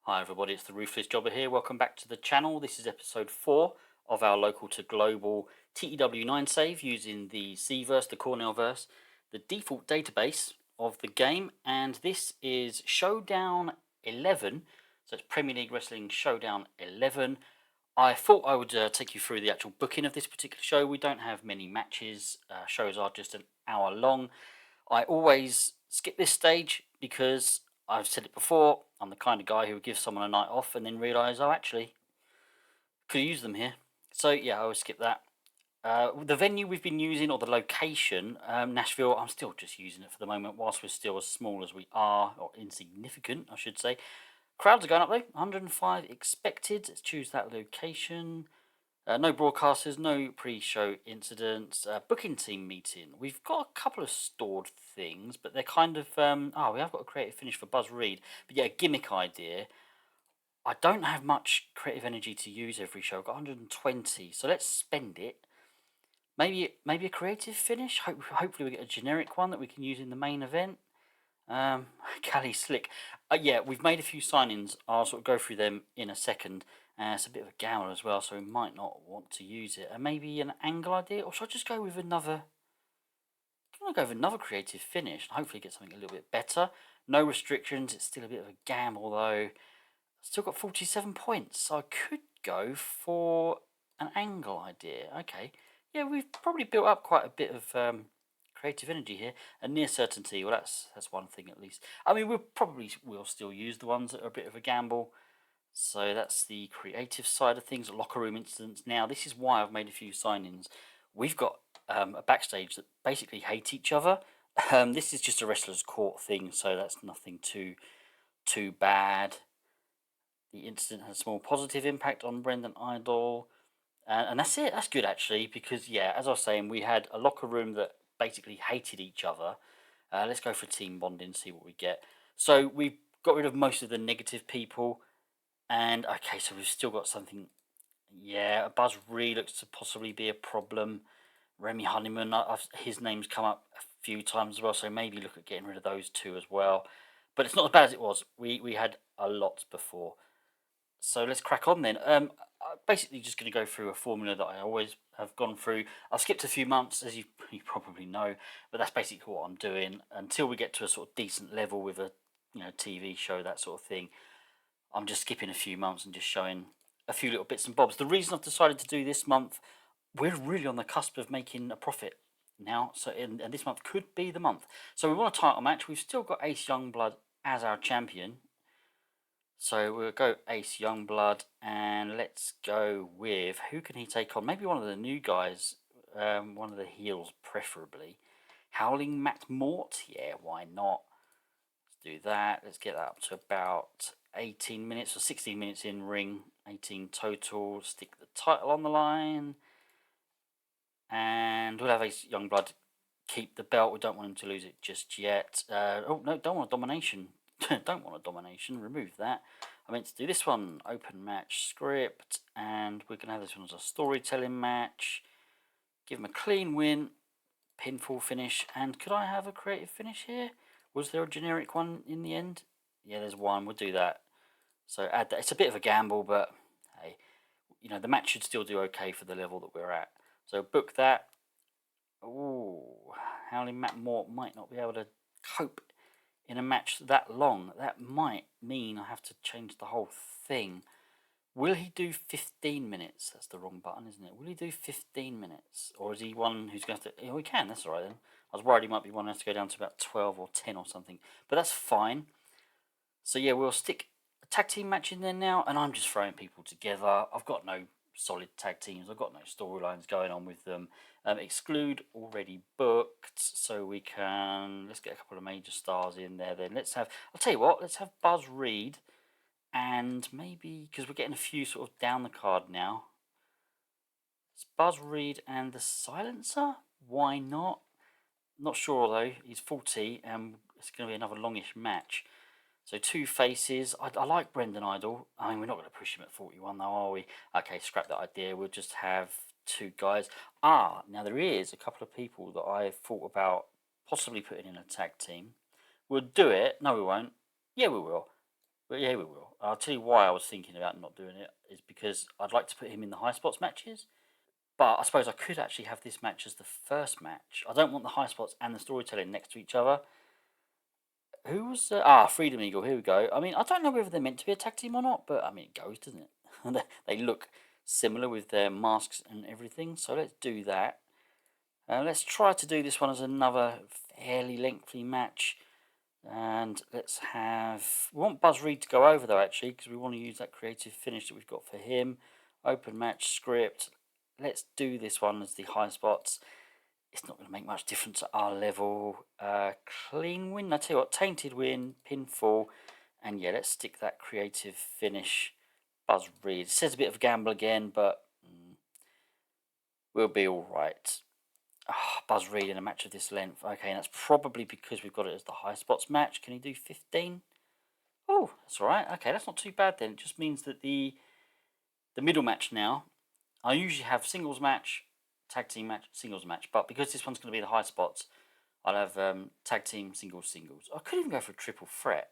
Hi everybody, it's the Ruthless Jobber here. Welcome back to the channel. This is episode 4 of our Local2Global TEW 9 save using the C-verse, the Cornell-verse, the default database of the game, and this is Showdown 11, so it's Premier League Wrestling Showdown 11. I thought I would take you through the actual booking of this particular show. We don't have many matches, shows are just an hour long. I always skip this stage because I've said it before, I'm the kind of guy who would give someone a night off and then realise, oh, actually, could use them here. So, yeah, I always skip that. The venue we've been using, or the location, Nashville, I'm still just using it for the moment, whilst we're still as small as we are, or insignificant, I should say. Crowds are going up though, 105 expected. Let's choose that location. No broadcasters, no pre-show incidents. Booking team meeting. We've got a couple of stored things, but they're kind of we have got a creative finish for Buzz Reed, but yeah, a gimmick idea. I don't have much creative energy to use every show. I've got 120, so let's spend it. Maybe a creative finish. Hopefully we get a generic one that we can use in the main event. Cali Slick. Yeah, we've made a few signings. I'll sort of go through them in a second. It's a bit of a gamble as well, so we might not want to use it. And maybe an angle idea, or should I just go with another? I'm gonna go with another creative finish and hopefully get something a little bit better. No restrictions. It's still a bit of a gamble though. Still got 47 points, so I could go for an angle idea. Okay, yeah, we've probably built up quite a bit of creative energy here, and near certainty. Well, that's one thing at least. I mean, we'll still use the ones that are a bit of a gamble. So that's the creative side of things. Locker room incidents. Now, this is why I've made a few signings. We've got a backstage that basically hate each other. This is just a wrestler's court thing, so that's nothing too bad. The incident has a small positive impact on Brendan Idol. And that's it. That's good, actually, because, yeah, as I was saying, we had a locker room that basically hated each other. Let's go for team bonding, see what we get. So we've got rid of most of the negative people. And, okay, so we've still got something. Yeah, Buzz Reed looks to possibly be a problem. Remy Honeyman, his name's come up a few times as well, so maybe look at getting rid of those two as well. But it's not as bad as it was. We had a lot before. So let's crack on then. I'm basically just going to go through a formula that I always have gone through. I've skipped a few months, as you probably know, but that's basically what I'm doing until we get to a sort of decent level with a TV show, that sort of thing. I'm just skipping a few months and just showing a few little bits and bobs. The reason I've decided to do this month, we're really on the cusp of making a profit now, so and this month could be the month. So we want a title match. We've still got Ace Youngblood as our champion. So we'll go Ace Youngblood, and let's go with, who can he take on? Maybe one of the new guys, one of the heels preferably. Howling Matt Mort, yeah, why not? Let's do that. Let's get that up to about 18 minutes or 16 minutes in ring, 18 total. Stick the title on the line, and we'll have Ace Youngblood keep the belt. We don't want him to lose it just yet. Oh no, don't want a domination. Don't want a domination. Remove that. I meant to do this one, open match script, and we're going to have this one as a storytelling match. Give him a clean win, pinfall finish, and could I have a creative finish here? Was there a generic one in the end? Yeah, there's one. We'll do that. So add that. It's a bit of a gamble, but hey, the match should still do okay for the level that we're at. So book that. Ooh, Howling Matt Mort might not be able to cope in a match that long. That might mean I have to change the whole thing. Will he do 15 minutes? That's the wrong button, isn't it? Will he do 15 minutes? Or is he one who's going to have to... Oh, he can, that's all right then. I was worried he might be one who has to go down to about 12 or 10 or something. But that's fine. So yeah, we'll stick a tag team match in there now, and I'm just throwing people together. I've got no solid tag teams. I've got no storylines going on with them. Exclude already booked, so we can... Let's get a couple of major stars in there then. Let's have... I'll tell you what, let's have Buzz Reed, and maybe... Because we're getting a few sort of down the card now. It's Buzz Reed and the Silencer? Why not? Not sure though. He's 40, and it's going to be another longish match. So two faces. I like Brendan Idol. I mean, we're not going to push him at 41 though, are we? Okay, scrap that idea. We'll just have two guys. Now there is a couple of people that I thought about possibly putting in a tag team. We'll do it. No, we won't. Yeah, we will. But yeah, we will. I'll tell you why I was thinking about not doing it, is because I'd like to put him in the high spots matches. But I suppose I could actually have this match as the first match. I don't want the high spots and the storytelling next to each other. Who was Freedom Eagle? Here we go. I mean, I don't know whether they're meant to be a tag team or not, but I mean, it goes, doesn't it? They look similar with their masks and everything. So let's do that. Let's try to do this one as another fairly lengthy match. And let's have... We want Buzz Reed to go over, though, actually, because we want to use that creative finish that we've got for him. Open match script. Let's do this one as the high spots. It's not going to make much difference at our level. Clean win. I tell you what, tainted win, pinfall. And yeah, let's stick that creative finish. Buzz Reed. It says a bit of a gamble again, but we'll be all right. Buzz Reed in a match of this length. Okay, and that's probably because we've got it as the high spots match. Can he do 15? Oh, that's all right. Okay, that's not too bad then. It just means that the middle match now, I usually have singles match, tag team match, singles match. But because this one's going to be the high spots, I'll have tag team, singles, singles. I could even go for a triple threat.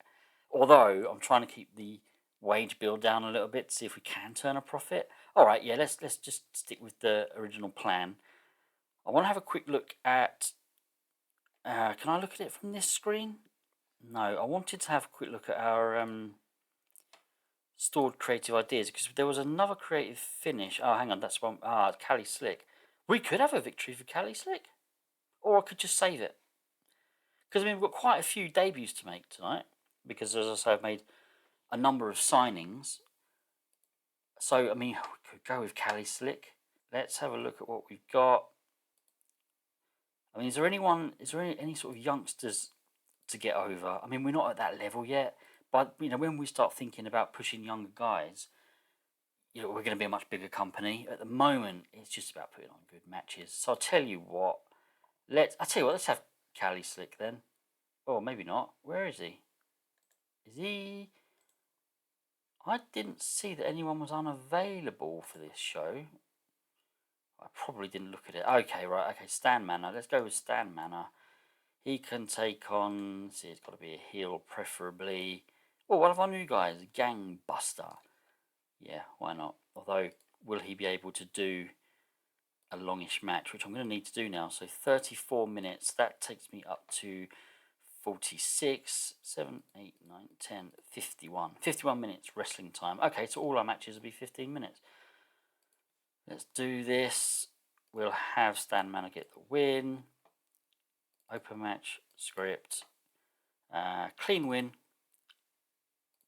Although I'm trying to keep the wage bill down a little bit to see if we can turn a profit. All right, yeah, let's just stick with the original plan. I want to have a quick look at... can I look at it from this screen? No, I wanted to have a quick look at our stored creative ideas, because there was another creative finish. Oh, hang on, that's one. Cali Slick. We could have a victory for Cali Slick. Or I could just save it. Because, I mean, we've got quite a few debuts to make tonight. Because, as I say, I've made a number of signings. So, I mean, we could go with Cali Slick. Let's have a look at what we've got. I mean, is there any sort of youngsters to get over? I mean, we're not at that level yet, but you know, when we start thinking about pushing younger guys, you know, we're going to be a much bigger company. At the moment, it's just about putting on good matches. So I'll tell you what, let's have Cali Slick then. Or maybe not. Where is he? Is he? I didn't see that anyone was unavailable for this show. I probably didn't look at it. Okay, right. Okay, Stan Manor. Let's go with Stan Manor. He can take on... See, it's got to be a heel, preferably. Oh, one of our new guys, Gangbuster. Yeah, why not? Although, will he be able to do a longish match, which I'm going to need to do now. So 34 minutes. That takes me up to 46, 7, 8, 9, 10, 51. 51 minutes wrestling time. Okay, so all our matches will be 15 minutes. Let's do this. We'll have Stan Manor get the win. Open match, script. Clean win.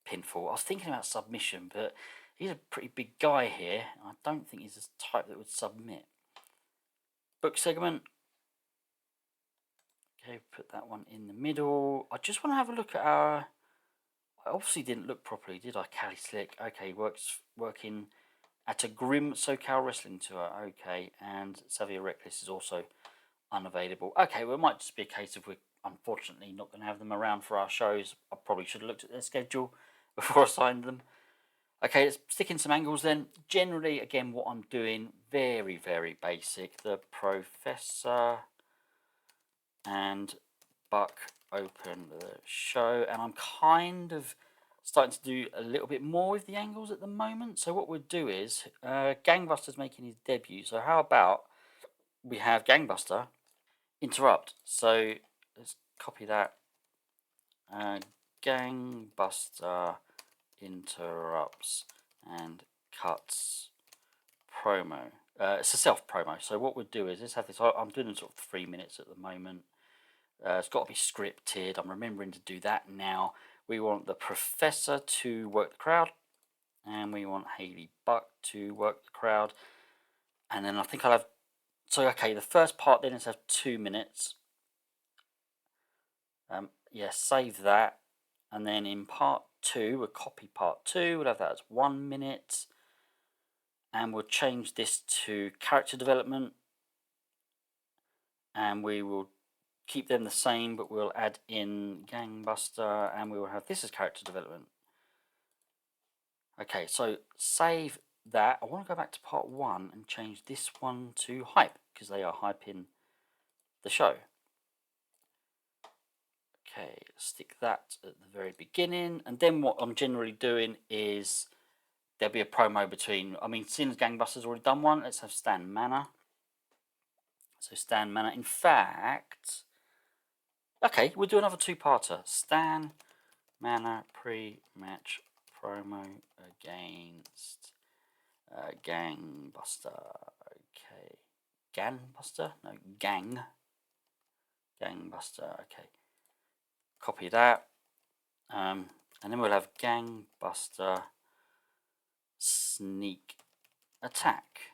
Pinfall. I was thinking about submission, but he's a pretty big guy here. I don't think he's the type that would submit. Book segment. Okay, put that one in the middle. I just want to have a look at our... I obviously didn't look properly, did I? Cali Slick. Okay, working at a Grim SoCal Wrestling Tour. Okay, and Xavier Reckless is also unavailable. Okay, well, it might just be a case of we're unfortunately not going to have them around for our shows. I probably should have looked at their schedule before I signed them. Okay, let's stick in some angles then. Generally, again, what I'm doing, very, very basic. The Professor and Buck open the show, and I'm kind of starting to do a little bit more with the angles at the moment. So what we'll do is, Gangbuster's making his debut. So how about we have Gangbuster interrupt. So let's copy that. Gangbuster interrupts and cuts promo. It's a self promo. So what we'll do is let's have this. I'm doing sort of 3 minutes at the moment. It's got to be scripted. I'm remembering to do that now. We want the Professor to work the crowd, and we want Haley Buck to work the crowd. And then I think I'll have... So, okay, the first part then is have 2 minutes. Yeah, save that. And then in part 2, we'll copy part 2. We'll have that as 1 minute. And we'll change this to character development. And we will keep them the same, but we'll add in Gangbuster, and we will have this as character development. Okay, so save that. I want to go back to part 1 and change this one to hype, because they are hyping the show. Okay, stick that at the very beginning, and then what I'm generally doing is there'll be a promo between. I mean, since Gangbusters already done one, let's have Stan Manor. So Stan Manor. In fact, okay, we'll do another two-parter. Stan Manor pre-match promo against Gangbuster. Okay, Gangbuster? No, Gangbuster. Okay, copy that. And then we'll have Gangbuster sneak attack.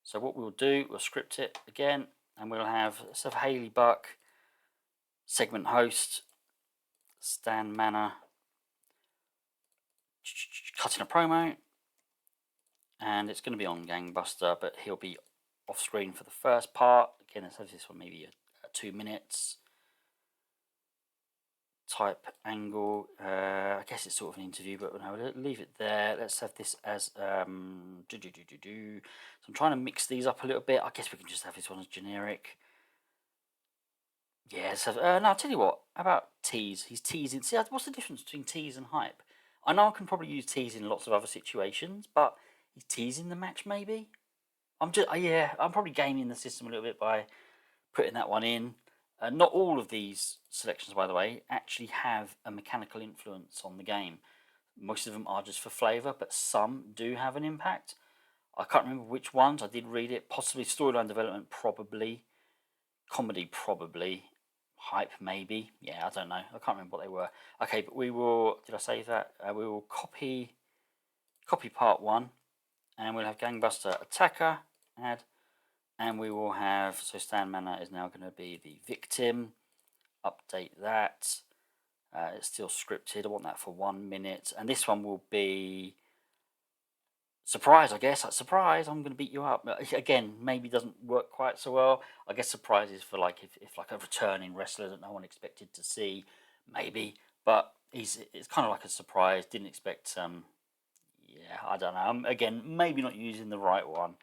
So what we'll do, we'll script it again, and we'll have, let's have Haley Buck, segment host, Stan Manor, cutting a promo, and it's going to be on Gangbuster, but he'll be off screen for the first part. Again, let's have this one maybe 2 minutes. Type angle. I guess it's sort of an interview, but no, we'll leave it there. Let's have this as So I'm trying to mix these up a little bit. I guess we can just have this one as generic. Yeah, so no, I'll tell you what. How about tease? He's teasing. See, what's the difference between tease and hype? I know I can probably use tease in lots of other situations, but he's teasing the match maybe. I'm just yeah, I'm probably gaming the system a little bit by putting that one in. Not all of these selections, by the way, actually have a mechanical influence on the game. Most of them are just for flavour, but some do have an impact. I can't remember which ones. I did read it. Possibly storyline development, probably. Comedy, probably. Hype, maybe. Yeah, I don't know. I can't remember what they were. Okay, but we will. Did I save that? We will copy part one, and we'll have Gangbuster Attacker. Add. And we will have, so Stan Manor is now going to be the victim. Update that. It's still scripted. I want that for 1 minute. And this one will be surprise, I guess. Surprise, I'm going to beat you up. Again, maybe doesn't work quite so well. I guess surprise is for like if like a returning wrestler that no one expected to see, maybe. But it's kind of like a surprise. Didn't expect. Yeah, I don't know. Again, maybe not using the right one.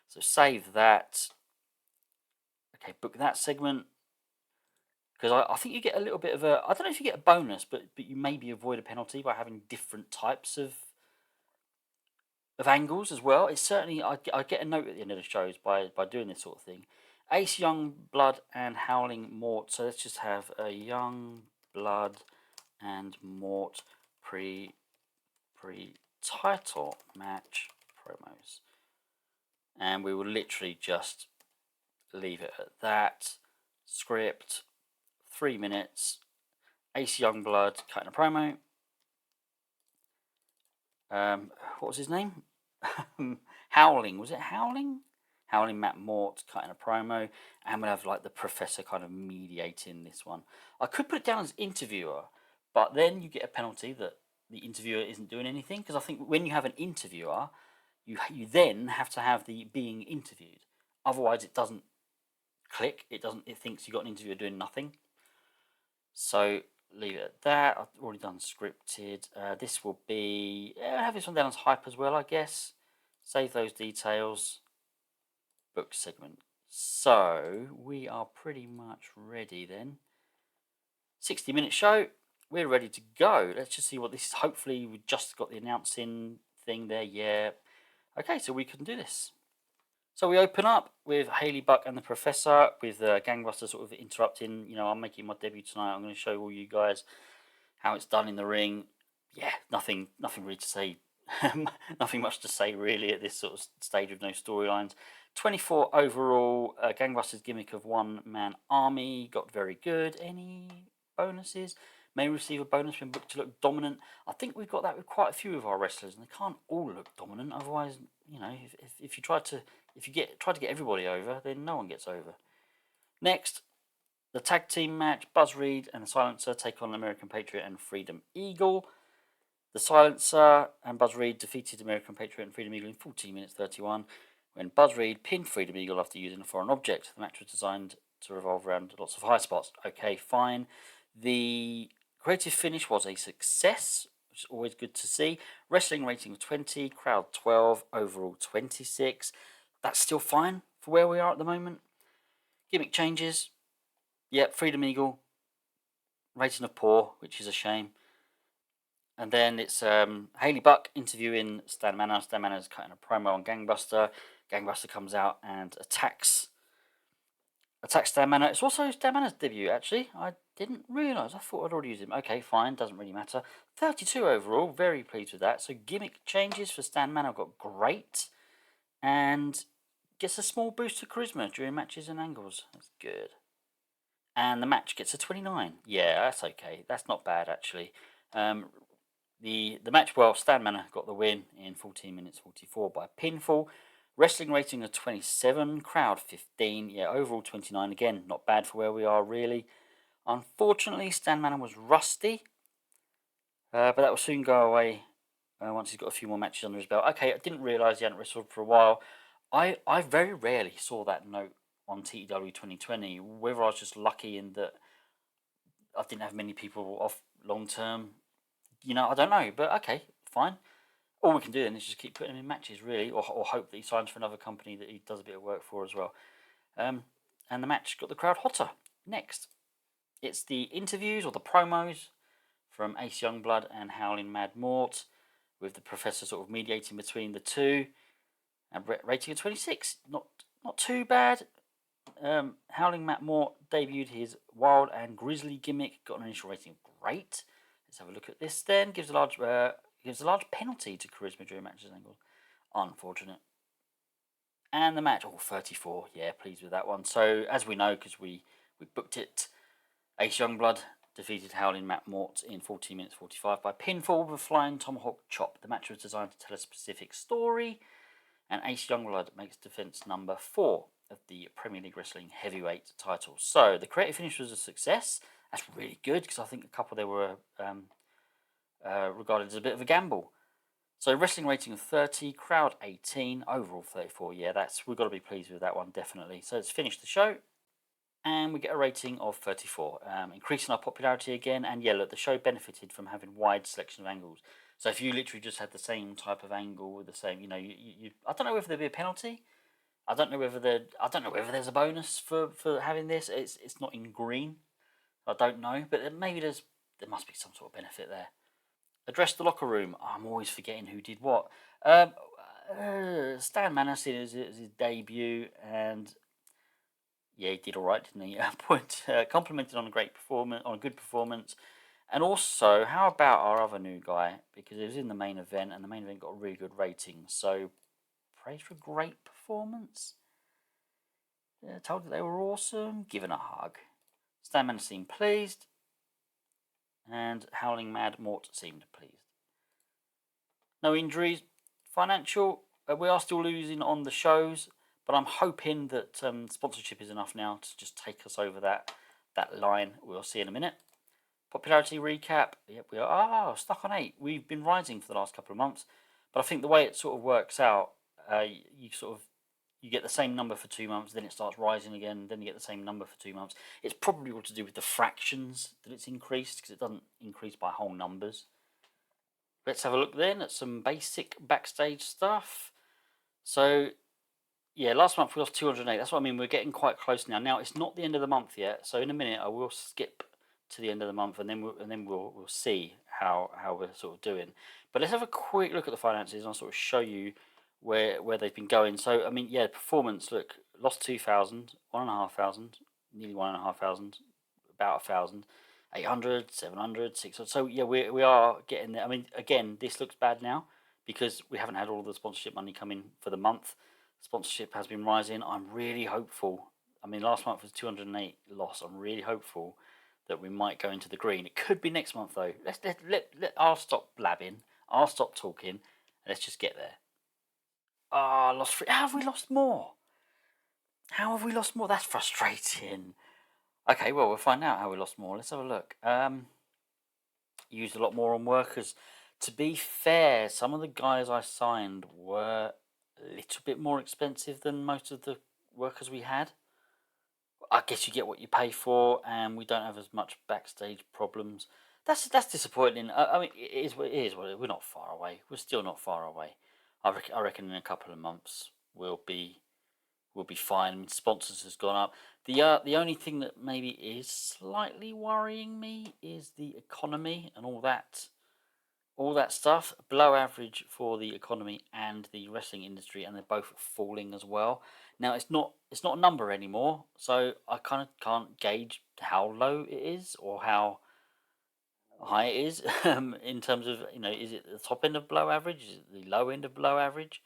So save that. Okay, book that segment. Because I think you get a little bit of a. I don't know if you get a bonus, but you maybe avoid a penalty by having different types of angles as well. It's certainly I get a note at the end of the shows by doing this sort of thing. Ace, Young Blood, and Howling Mort. So let's just have a Young Blood and Mort pre title match promos, and we will literally just leave it at that. Script 3 minutes. Ace Youngblood cutting a promo. What was his name? Howling. Was it Howling? Howling Matt Mort cutting a promo. And we'll have like the professor kind of mediating this one. I could put it down as interviewer, but then you get a penalty that the interviewer isn't doing anything. Because I think when you have an interviewer, you then have to have the being interviewed. Otherwise, it doesn't click. It thinks you got an interviewer doing nothing. So leave it at that. I've already done scripted. This will be. I'll have this one down as hype as well, I guess. Save those details. Book segment. So we are pretty much ready then. 60-minute show. We're ready to go. Let's just see what this is. Hopefully, we just got the announcing thing there. Yeah. Okay, so we can do this. So we open up with Haley Buck and the Professor, with Gangbuster sort of interrupting. You know, I'm making my debut tonight. I'm going to show all you guys how it's done in the ring. Yeah, nothing really to say. Nothing much to say really at this sort of stage with no storylines. 24 overall. Gangbusters gimmick of one-man army got very good. Any bonuses? May receive a bonus when booked to look dominant. I think we've got that with quite a few of our wrestlers, and they can't all look dominant. Otherwise, you know, if you try to get everybody over, then no one gets over. Next, the tag team match: Buzz Reed and the Silencer take on American Patriot and Freedom Eagle. The Silencer and Buzz Reed defeated American Patriot and Freedom Eagle in 14 minutes 31, when Buzz Reed pinned Freedom Eagle after using a foreign object. The match was designed to revolve around lots of high spots. Okay, fine. The creative finish was a success, which is always good to see. Wrestling rating of 20, crowd 12, overall 26. That's still fine for where we are at the moment. Gimmick changes. Yep, Freedom Eagle. rating of poor, which is a shame. And then it's Hayley Buck interviewing Stan Manor. Stan Manor's cutting a promo on Gangbuster. Gangbuster comes out and attacks Stan Manor. It's also Stan Manor's debut, actually. I didn't realise. I thought I'd already used him. Okay, fine. Doesn't really matter. 32 overall. Very pleased with that. So gimmick changes for Stan Manor got great. And gets a small boost to charisma during matches and angles. That's good. And the match gets a 29. Yeah, that's okay. That's not bad, actually. The match, well, Stan Manor got the win in 14 minutes 44 by pinfall. Wrestling rating of 27, crowd 15. Yeah, overall 29. Again, not bad for where we are, really. Unfortunately, Stan Manor was rusty, but that will soon go away once he's got a few more matches under his belt. Okay, I didn't realise he hadn't wrestled for a while. I very rarely saw that note on TEW 2020, whether I was just lucky in that I didn't have many people off long term. I don't know, but okay, fine. All we can do then is just keep putting him in matches, really, or hope that he signs for another company that he does a bit of work for as well. And the match got the crowd hotter. Next, it's the interviews or the promos from Ace Youngblood and Howling Mad Mort, with the Professor sort of mediating between the two, and rating of 26. Not too bad. Howling Matt Mort debuted his wild and grisly gimmick, got an initial rating of great. Let's have a look at this then. Gives a large penalty to charisma during matches and angles. Unfortunate. And the match, 34. Yeah, pleased with that one. So, as we know, because we booked it, Ace Youngblood defeated Howling Matt Mort in 14 minutes 45 by pinfall with a flying tomahawk chop. The match was designed to tell a specific story, and Ace Youngblood makes defense number 4 of the Premier League Wrestling Heavyweight title. So the creative finish was a success. That's really good, because I think a couple there were regarded as a bit of a gamble. So wrestling rating of 30, crowd 18, overall 34. Yeah, we've got to be pleased with that one, definitely. So let's finish the show, and we get a rating of 34, increasing our popularity again. And yeah, look, the show benefited from having wide selection of angles. So if you literally just had the same type of angle with the same, I don't know if there'd be a penalty. I don't know whether there's a bonus for having this. It's not in green. I don't know, but maybe there must be some sort of benefit there. Address the locker room. I'm always forgetting who did what. Stan Manor did his debut, and yeah, he did all right, didn't he? Complimented on a good performance, and also, how about our other new guy? Because he was in the main event, and the main event got a really good rating. So, praise for a great performance. Told that they were awesome. Given a hug. Stan Manor seemed pleased, and Howling Mad Mort seemed pleased. No injuries. Financial, we are still losing on the shows, but I'm hoping that sponsorship is enough now to just take us over that line. We'll see in a minute. Popularity recap. Yep, we are stuck on 8. We've been rising for the last couple of months, but I think the way it sort of works out, you get the same number for 2 months, then it starts rising again, then you get the same number for 2 months. It's probably all to do with the fractions that it's increased, because it doesn't increase by whole numbers. Let's have a look then at some basic backstage stuff. So, yeah, last month we lost 208. That's what I mean. We're getting quite close now. Now, it's not the end of the month yet, so in a minute I will skip to the end of the month, and then we'll see how we're sort of doing. But let's have a quick look at the finances, and I'll sort of show you where they've been going. So, I mean, yeah, performance. Look, lost 2,000, 1,500, nearly 1,500, about 1,000. 800, 700, 600. So yeah, we are getting there. I mean, again, this looks bad now because we haven't had all the sponsorship money come in for the month. Sponsorship has been rising. I'm really hopeful. I mean, last month was 208 loss. I'm really hopeful that we might go into the green. It could be next month though. I'll stop blabbing. I'll stop talking. And let's just get there. Lost 3. How have we lost more? How have we lost more? That's frustrating. Okay, well, we'll find out how we lost more. Let's have a look. Used a lot more on workers. To be fair, some of the guys I signed were a little bit more expensive than most of the workers we had. I guess you get what you pay for, and we don't have as much backstage problems. That's disappointing. I mean, it is what it is. We're not far away. We're still not far away. I reckon in a couple of months we'll be we'll be fine. Sponsors has gone up. The only thing that maybe is slightly worrying me is the economy and all that stuff. Below average for the economy and the wrestling industry, and they're both falling as well. Now it's not a number anymore, so I kind of can't gauge how low it is or how high it is in terms of, is it the top end of below average? Is it the low end of below average?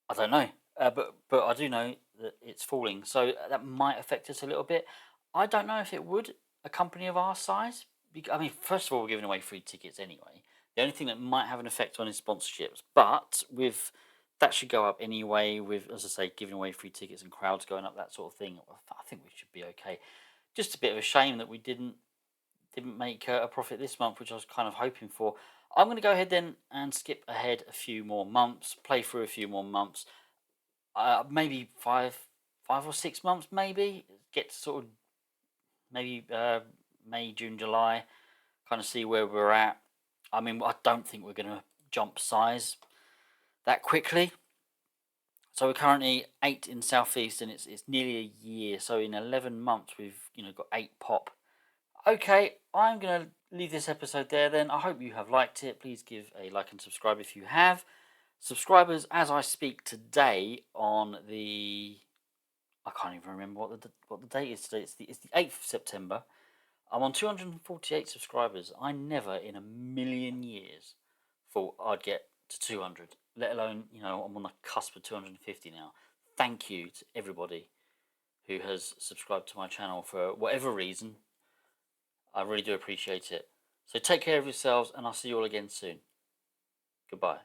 I don't know, but I do know that it's falling, so that might affect us a little bit. I don't know if it would, a company of our size. I mean, first of all, we're giving away free tickets anyway. The only thing that might have an effect on is sponsorships, but with that should go up anyway. With, as I say, giving away free tickets and crowds going up, that sort of thing. I think we should be okay. Just a bit of a shame that we didn't make a profit this month, which I was kind of hoping for. I'm going to go ahead then and skip ahead a few more months, play through a few more months, maybe 5 or 6 months, maybe get to sort of maybe May, June, July, kind of see where we're at. I mean, I don't think we're going to jump size that quickly. So we're currently 8 in Southeast, and it's nearly a year. So in 11 months, we've got 8 pop. Okay, I'm going to leave this episode there then. I hope you have liked it. Please give a like and subscribe if you have. Subscribers, as I speak today on the... I can't even remember what the date is today. It's the 8th of September. I'm on 248 subscribers. I never in a million years thought I'd get to 200, let alone, I'm on the cusp of 250 now. Thank you to everybody who has subscribed to my channel for whatever reason. I really do appreciate it. So take care of yourselves, and I'll see you all again soon. Goodbye.